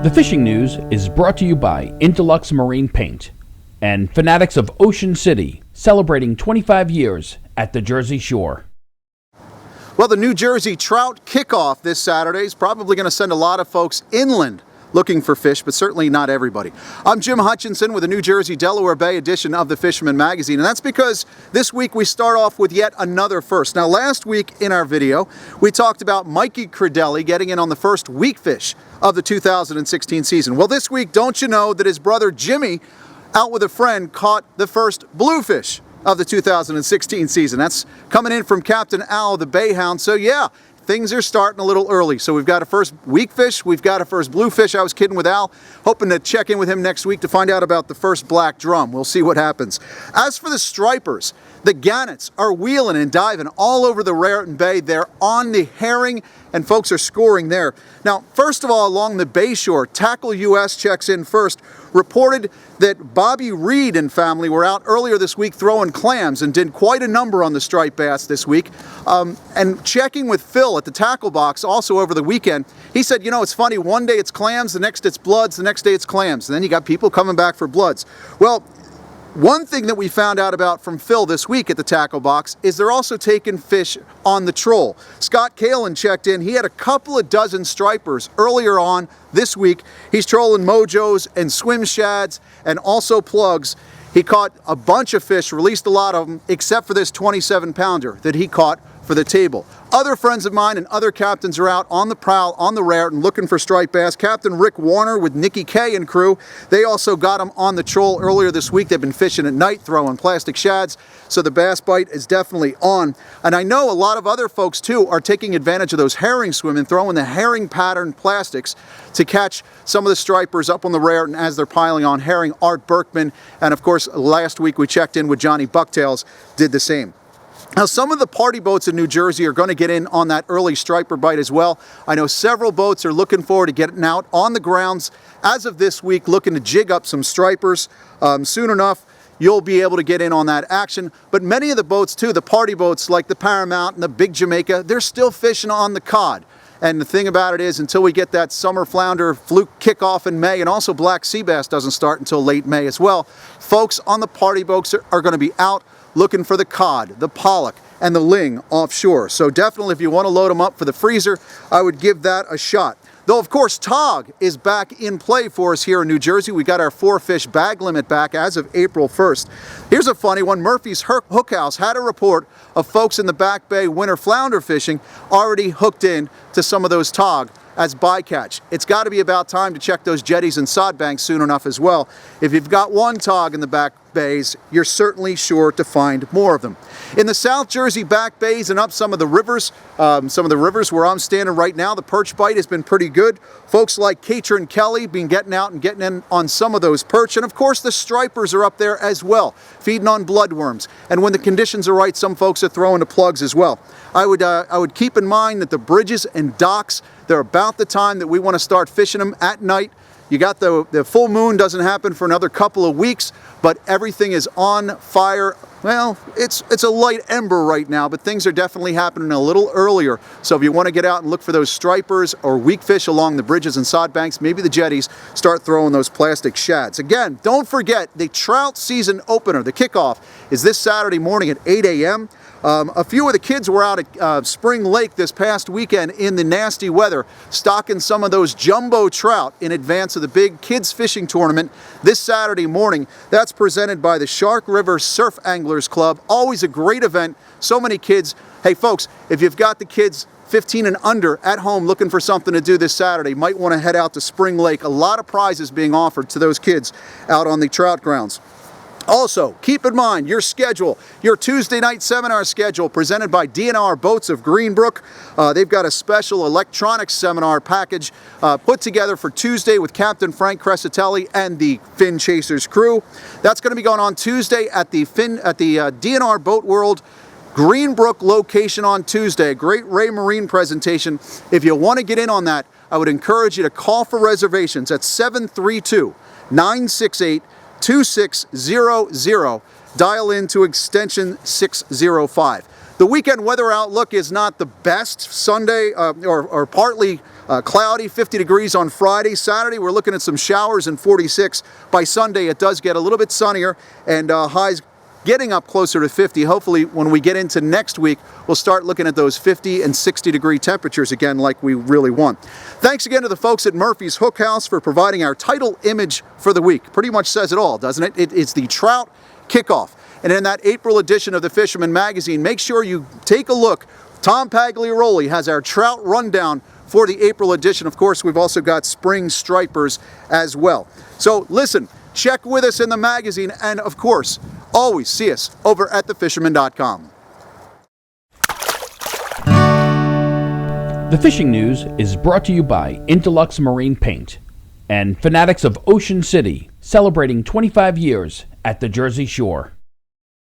The fishing news is brought to you by Interlux Marine Paint and fanatics of Ocean City, celebrating 25 years at the Jersey Shore. Well, the New Jersey trout kickoff this Saturday is probably going to send a lot of folks inland looking for fish, but certainly not everybody. I'm Jim Hutchinson with the New Jersey Delaware Bay edition of the Fisherman magazine, and that's because this week we start off with yet another first. Now, last week in our video, we talked about Mikey Crudele getting in on the first weakfish of the 2016 season. Well, this week, don't you know that his brother Jimmy, out with a friend, caught the first bluefish of the 2016 season. That's coming in from Captain Al, the Bayhound. So yeah, things are starting a little early. So we've got a first weakfish, we've got a first bluefish. I was kidding with Al, hoping to check in with him next week to find out about the first black drum. We'll see what happens. As for the stripers, the gannets are wheeling and diving all over the Raritan Bay. They're on the herring, and folks are scoring there. Now, first of all, along the bayshore, Tackle US checks in first, reported that Bobby Reed and family were out earlier this week throwing clams and did quite a number on the striped bass this week. And checking with Phil at the tackle box also over the weekend, he said, you know, it's funny, one day it's clams, the next it's bloods, the next day it's clams, and then you got people coming back for bloods. Well, one thing that we found out about from Phil this week at the tackle box is they're also taking fish on the troll. Scott Kalin checked in. He had a couple of dozen stripers earlier on this week. He's trolling mojos and swim shads and also plugs. He caught a bunch of fish, released a lot of them, except for this 27-pounder that he caught for the table. Other friends of mine and other captains are out on the prowl on the Raritan looking for striped bass. Captain Rick Warner with Nicky Kay and crew, they also got them on the troll earlier this week. They've been fishing at night, throwing plastic shads, so the bass bite is definitely on. And I know a lot of other folks too are taking advantage of those herring swimming, throwing the herring pattern plastics to catch some of the stripers up on the Raritan as they're piling on herring. Art Berkman, and of course last week we checked in with Johnny Bucktails, did the same. Now, some of the party boats in New Jersey are going to get in on that early striper bite as well. I know several boats are looking forward to getting out on the grounds as of this week, looking to jig up some stripers. Soon enough, you'll be able to get in on that action. But many of the boats too, the party boats like the Paramount and the Big Jamaica, they're still fishing on the cod. And the thing about it is, until we get that summer flounder fluke kickoff in May, and also black sea bass doesn't start until late May as well, folks on the party boats are going to be out looking for the cod, the pollock, and the ling offshore. So definitely, if you want to load them up for the freezer, I would give that a shot. Though, of course, tog is back in play for us here in New Jersey. We got our 4-fish bag limit back as of April 1st. Here's a funny one. Murphy's Hook House had a report of folks in the Back Bay winter flounder fishing already hooked in to some of those tog as bycatch. It's got to be about time to check those jetties and sod banks soon enough as well. If you've got one tog in the back bays, you're certainly sure to find more of them. In the South Jersey back bays and up some of the rivers where I'm standing right now, the perch bite has been pretty good. Folks like Katrin Kelly been getting out and getting in on some of those perch, and of course the stripers are up there as well, feeding on bloodworms. And when the conditions are right, some folks are throwing the plugs as well. I would keep in mind that the bridges and docks, they're about the time that we want to start fishing them at night. You got the full moon doesn't happen for another couple of weeks, but everything is on fire. Well, it's a light ember right now, but things are definitely happening a little earlier. So if you want to get out and look for those stripers or weakfish along the bridges and sod banks, maybe the jetties, start throwing those plastic shads. Again, don't forget the trout season opener, the kickoff, is this Saturday morning at 8 a.m. A few of the kids were out at Spring Lake this past weekend in the nasty weather, stocking some of those jumbo trout in advance of the big kids fishing tournament this Saturday morning. That's presented by the Shark River Surf Anglers Club. Always a great event. So many kids. Hey folks, if you've got the kids 15 and under at home looking for something to do this Saturday, might want to head out to Spring Lake. A lot of prizes being offered to those kids out on the trout grounds. Also, keep in mind your schedule, your Tuesday night seminar schedule presented by DNR Boats of Greenbrook. They've got a special electronics seminar package put together for Tuesday with Captain Frank Crescitelli and the Fin Chasers crew. That's going to be going on Tuesday at the DNR Boat World Greenbrook location on Tuesday. A great Ray Marine presentation. If you want to get in on that, I would encourage you to call for reservations at 732-968-2600. Dial in to extension 605. The weekend weather outlook is not the best. Sunday or partly cloudy, 50 degrees on Friday. Saturday, we're looking at some showers and 46. By Sunday, it does get a little bit sunnier and highs getting up closer to 50. Hopefully, when we get into next week, we'll start looking at those 50 and 60 degree temperatures again like we really want. Thanks again to the folks at Murphy's Hook House for providing our title image for the week. Pretty much says it all, doesn't it? It's the Trout Kickoff. And in that April edition of the Fisherman magazine, make sure you take a look. Tom Pagliaroli has our trout rundown for the April edition. Of course, we've also got spring stripers as well. So listen, check with us in the magazine, and of course, always see us over at thefisherman.com. The fishing news is brought to you by Intelux Marine Paint and Fanatics of Ocean City, celebrating 25 years at the Jersey Shore.